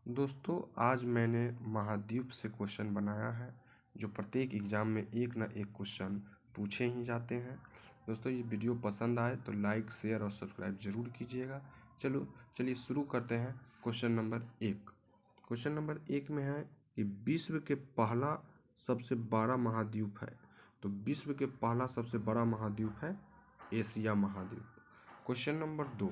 दोस्तों आज मैंने महाद्वीप से क्वेश्चन बनाया है जो प्रत्येक एग्ज़ाम में एक ना एक क्वेश्चन पूछे ही जाते हैं। दोस्तों ये वीडियो पसंद आए तो लाइक शेयर और सब्सक्राइब ज़रूर कीजिएगा। चलिए शुरू करते हैं। Question number 1। क्वेश्चन नंबर 1 में है कि विश्व के पहला सबसे बड़ा महाद्वीप है। तो विश्व के पहला सबसे बड़ा महाद्वीप है एशिया महाद्वीप। क्वेश्चन नंबर 2,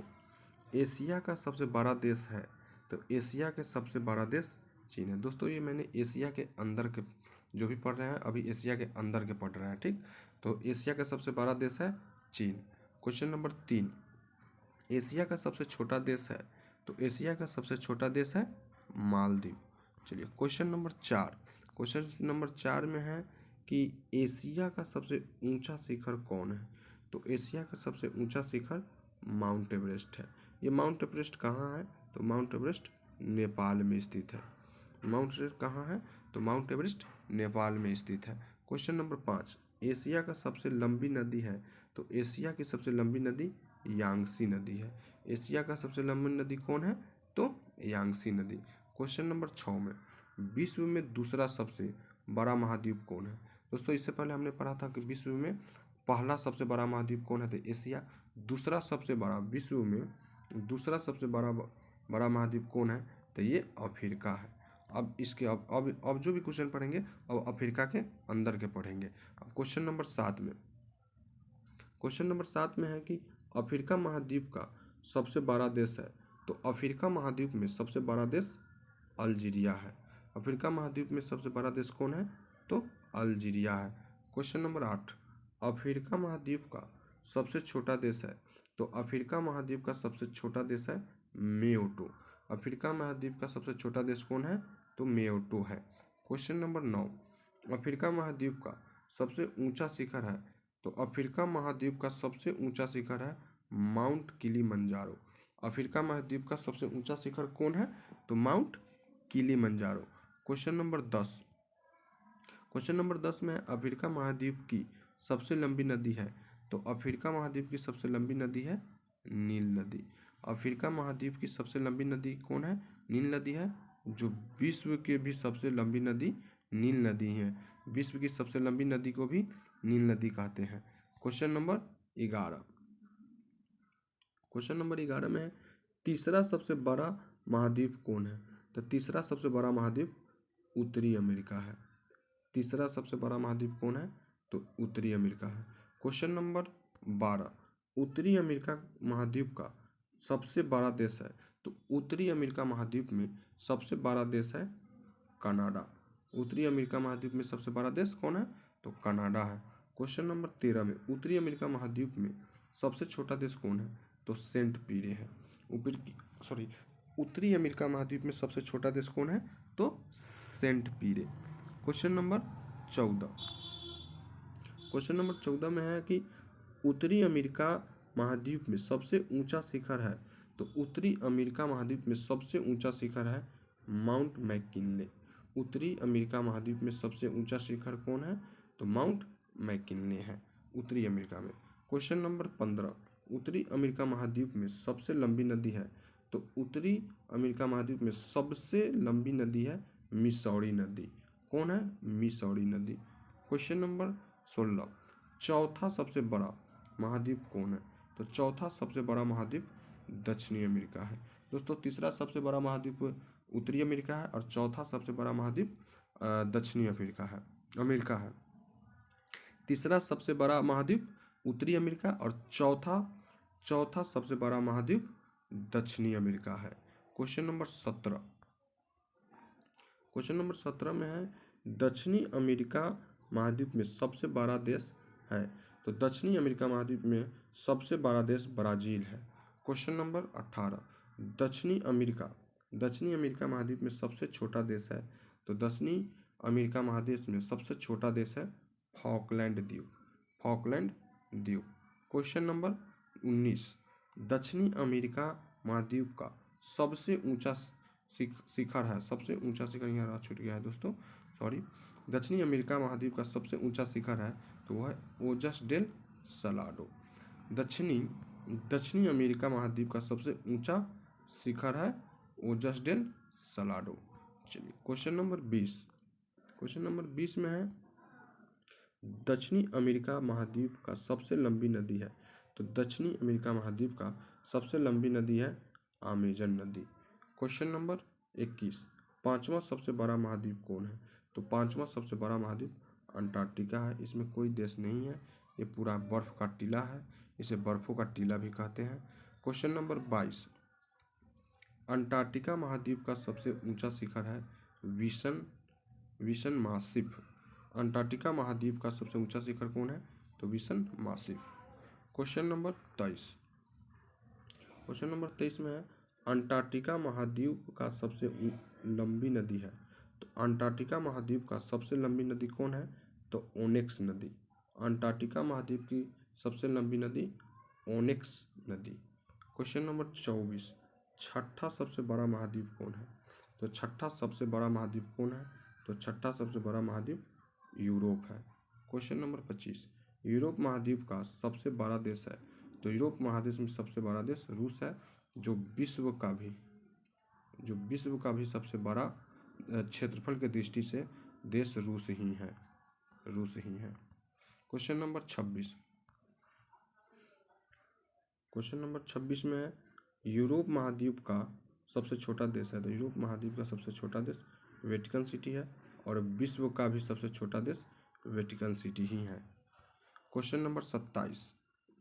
एशिया का सबसे बड़ा देश है। तो एशिया के सबसे बड़ा देश चीन है। दोस्तों ये मैंने एशिया के अंदर के जो भी पढ़ रहे हैं अभी एशिया के अंदर के पढ़ रहे हैं, ठीक। तो एशिया का सबसे बड़ा देश है चीन। क्वेश्चन नंबर 3, एशिया का सबसे छोटा देश है। तो एशिया का सबसे छोटा देश है मालदीव। चलिए क्वेश्चन नंबर 4। क्वेश्चन नंबर 4 में है कि एशिया का सबसे ऊंचा शिखर कौन है। तो एशिया का सबसे ऊंचा शिखर माउंट एवरेस्ट है। ये माउंट एवरेस्ट कहाँ है। तो माउंट एवरेस्ट नेपाल में स्थित है। माउंट एवरेस्ट कहाँ है। तो माउंट एवरेस्ट नेपाल में स्थित है। क्वेश्चन नंबर 5, एशिया का सबसे लंबी नदी है। तो एशिया की सबसे लंबी नदी यांगसी नदी है। एशिया का सबसे लंबी नदी कौन है। तो यांगसी नदी। क्वेश्चन नंबर 6 में विश्व में दूसरा सबसे बड़ा महाद्वीप कौन है। दोस्तों इससे पहले हमने पढ़ा था कि विश्व में पहला सबसे बड़ा महाद्वीप कौन है। तो एशिया। दूसरा सबसे बड़ा विश्व में दूसरा सबसे बड़ा महाद्वीप कौन है। तो ये अफ्रीका है। अब इसके अब जो भी क्वेश्चन पढ़ेंगे अब अफ्रीका के अंदर के पढ़ेंगे। अब क्वेश्चन नंबर 7 में है कि अफ्रीका महाद्वीप का सबसे बड़ा देश है। तो अफ्रीका महाद्वीप में सबसे बड़ा देश अल्जीरिया है। अफ्रीका महाद्वीप में सबसे बड़ा देश कौन है। तो अल्जीरिया है। क्वेश्चन नंबर 8, अफ्रीका महाद्वीप का सबसे छोटा देश है। तो अफ्रीका महाद्वीप का सबसे छोटा देश है मेयोटो। अफ्रीका महाद्वीप का सबसे छोटा देश कौन है। तो मेयोटो है। क्वेश्चन नंबर 9, अफ्रीका महाद्वीप का सबसे ऊंचा शिखर है। तो अफ्रीका महाद्वीप का सबसे ऊंचा शिखर है माउंट किलिमंजारो। अफ्रीका महाद्वीप का सबसे ऊंचा शिखर कौन है। तो माउंट किलिमंजारो। क्वेश्चन नंबर 10 में अफ्रीका महाद्वीप की सबसे लंबी नदी है। तो अफ्रीका महाद्वीप की सबसे लंबी नदी है नील नदी। अफ्रीका महाद्वीप की सबसे लंबी नदी कौन है। नील नदी है। जो विश्व के भी सबसे लंबी नदी नील नदी है। विश्व की सबसे लंबी नदी को भी नील नदी कहते हैं। क्वेश्चन नंबर 11 में है तीसरा सबसे बड़ा महाद्वीप कौन है। तो तीसरा सबसे बड़ा महाद्वीप उत्तरी अमेरिका है। तीसरा सबसे बड़ा महाद्वीप कौन है। तो उत्तरी अमेरिका है। क्वेश्चन नंबर 12, उत्तरी अमेरिका महाद्वीप का सबसे बड़ा देश है। तो उत्तरी अमेरिका महाद्वीप में सबसे बड़ा देश है कनाडा। उत्तरी अमेरिका महाद्वीप में सबसे बड़ा देश कौन है। तो कनाडा है। क्वेश्चन नंबर 13 में उत्तरी अमेरिका महाद्वीप में सबसे छोटा देश कौन है। तो सेंट पीरे है। उत्तरी अमेरिका महाद्वीप में सबसे छोटा देश कौन है। तो सेंट पीरे। क्वेश्चन नंबर 14 में है कि उत्तरी अमेरिका महाद्वीप में सबसे ऊंचा शिखर है। तो उत्तरी अमेरिका महाद्वीप में सबसे ऊंचा शिखर है माउंट मैकिनले। उत्तरी अमेरिका महाद्वीप में सबसे ऊंचा शिखर कौन है। तो माउंट मैकिनले है उत्तरी अमेरिका में। क्वेश्चन नंबर 15, उत्तरी अमेरिका महाद्वीप में सबसे लंबी नदी है। तो उत्तरी अमेरिका महाद्वीप में सबसे लंबी नदी है मिसौरी नदी। कौन है। मिसौरी नदी। क्वेश्चन नंबर 16, चौथा सबसे बड़ा महाद्वीप कौन है। तो चौथा सबसे बड़ा महाद्वीप दक्षिणी अमेरिका है। दोस्तों तीसरा सबसे बड़ा महाद्वीप उत्तरी अमेरिका है और चौथा सबसे बड़ा महाद्वीप दक्षिणी अमेरिका है। तीसरा सबसे बड़ा महाद्वीप उत्तरी अमेरिका और चौथा सबसे बड़ा महाद्वीप दक्षिणी अमेरिका है। क्वेश्चन नंबर 17 में है दक्षिणी अमेरिका महाद्वीप में सबसे बड़ा देश है। तो दक्षिणी अमेरिका महाद्वीप में सबसे बड़ा देश ब्राज़ील है। क्वेश्चन नंबर 18, दक्षिणी अमेरिका महाद्वीप में सबसे छोटा देश है। तो दक्षिणी अमेरिका महाद्वीप में सबसे छोटा देश है फॉकलैंड द्वीप। क्वेश्चन नंबर 19, दक्षिणी अमेरिका महाद्वीप का सबसे ऊंचा शिखर है। सबसे ऊंचा शिखर यहाँ छूट गया है दोस्तों, सॉरी। दक्षिणी अमेरिका महाद्वीप का सबसे ऊंचा शिखर है तो वह है ओजस डेल सलाडो। दक्षिणी अमेरिका महाद्वीप का सबसे ऊंचा शिखर है ओजस डेल सलाडो। चलिए क्वेश्चन नंबर 20। क्वेश्चन नंबर 20 में है दक्षिणी अमेरिका महाद्वीप का सबसे लंबी नदी है। तो दक्षिणी अमेरिका महाद्वीप का सबसे लंबी नदी है अमेजन नदी। क्वेश्चन नंबर 21, पांचवा सबसे बड़ा महाद्वीप कौन है। तो पांचवा सबसे बड़ा महाद्वीप अंटार्कटिका है। इसमें कोई देश नहीं है, ये पूरा बर्फ का टीला है, इसे बर्फों का टीला भी कहते हैं। क्वेश्चन नंबर 22, अंटार्कटिका महाद्वीप का सबसे ऊंचा शिखर है विशन मासिफ। अंटार्कटिका महाद्वीप का सबसे ऊंचा शिखर कौन है। तो Vinson Massif. Question number 23। Question number 23 में है अंटार्कटिका महाद्वीप का सबसे लंबी नदी है। तो अंटार्कटिका महाद्वीप का सबसे लंबी नदी कौन है। तो ओनेक्स नदी। अंटार्कटिका महाद्वीप की सबसे लंबी नदी ओनेक्स नदी। क्वेश्चन नंबर 24, छठा सबसे बड़ा महाद्वीप कौन है। तो छठा सबसे बड़ा महाद्वीप कौन है। तो छठा सबसे बड़ा महाद्वीप यूरोप है। क्वेश्चन नंबर 25, यूरोप महाद्वीप का सबसे बड़ा देश है। तो यूरोप महादेश में सबसे बड़ा देश रूस है, जो विश्व का भी सबसे बड़ा क्षेत्रफल के दृष्टि से देश रूस ही है। Question number 26। क्वेश्चन नंबर 26 में है यूरोप महाद्वीप का सबसे छोटा देश है। तो यूरोप महाद्वीप का सबसे छोटा देश वेटिकन सिटी है, और विश्व का भी सबसे छोटा देश वेटिकन सिटी ही है। क्वेश्चन नंबर 27,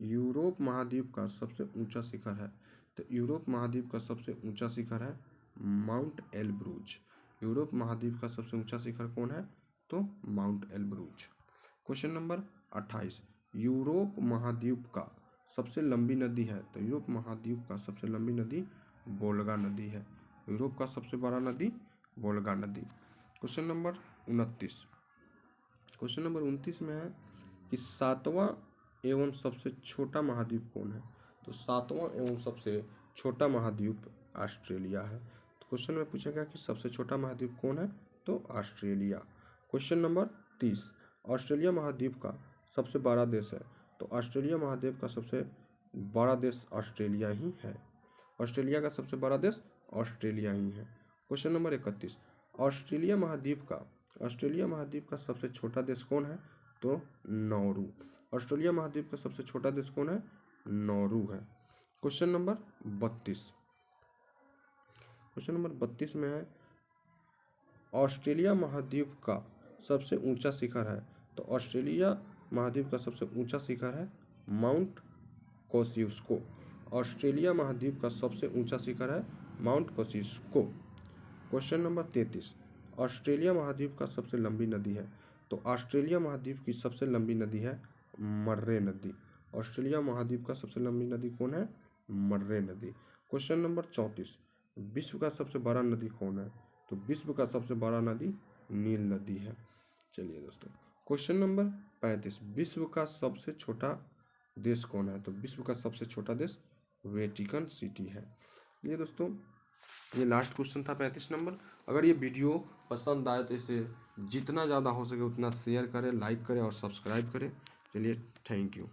यूरोप महाद्वीप का सबसे ऊंचा शिखर है। तो यूरोप महाद्वीप का सबसे ऊंचा शिखर है माउंट एलब्रूज। यूरोप महाद्वीप का सबसे ऊंचा शिखर कौन है। तो mount Elbrus. Question number 28, Europe महाद्वीप का सबसे लंबी नदी है। तो यूरोप महाद्वीप का सबसे लंबी नदी वोल्गा नदी है। यूरोप का सबसे बड़ा नदी वोल्गा नदी। Question number 29। क्वेश्चन नंबर 29 में है कि सातवां एवं सबसे छोटा महाद्वीप कौन है। तो सातवां एवं सबसे छोटा महाद्वीप ऑस्ट्रेलिया है। तो क्वेश्चन में पूछा गया कि सबसे छोटा महाद्वीप कौन है। तो ऑस्ट्रेलिया। क्वेश्चन नंबर 30, ऑस्ट्रेलिया महाद्वीप का सबसे बड़ा देश है। तो ऑस्ट्रेलिया महाद्वीप का सबसे बड़ा देश ऑस्ट्रेलिया ही है। ऑस्ट्रेलिया का सबसे बड़ा देश ऑस्ट्रेलिया ही है। क्वेश्चन नंबर 31, ऑस्ट्रेलिया महाद्वीप का सबसे छोटा देश कौन है। तो नौरू। ऑस्ट्रेलिया महाद्वीप का सबसे छोटा देश कौन है। नौरू है। Question number 32। क्वेश्चन नंबर 32 में है ऑस्ट्रेलिया महाद्वीप का सबसे ऊंचा शिखर है। तो ऑस्ट्रेलिया महाद्वीप का सबसे ऊंचा शिखर है माउंट कोसियुस्को। ऑस्ट्रेलिया महाद्वीप का सबसे ऊंचा शिखर है माउंट कोसियुस्को। क्वेश्चन नंबर 33, ऑस्ट्रेलिया महाद्वीप का सबसे लंबी नदी है। तो ऑस्ट्रेलिया महाद्वीप की सबसे लंबी नदी है मर्रे नदी। ऑस्ट्रेलिया महाद्वीप का सबसे लंबी नदी कौन है। मर्रे नदी। क्वेश्चन नंबर 34, विश्व का सबसे बड़ा नदी कौन है। तो विश्व का सबसे बड़ा नदी नील नदी है। चलिए दोस्तों, क्वेश्चन नंबर 35, विश्व का सबसे छोटा देश कौन है। तो विश्व का सबसे छोटा देश वेटिकन सिटी है। ये दोस्तों ये लास्ट क्वेश्चन था 35 नंबर। अगर ये वीडियो पसंद आए तो इसे जितना ज़्यादा हो सके उतना शेयर करें, लाइक करें और सब्सक्राइब करें। चलिए, थैंक यू।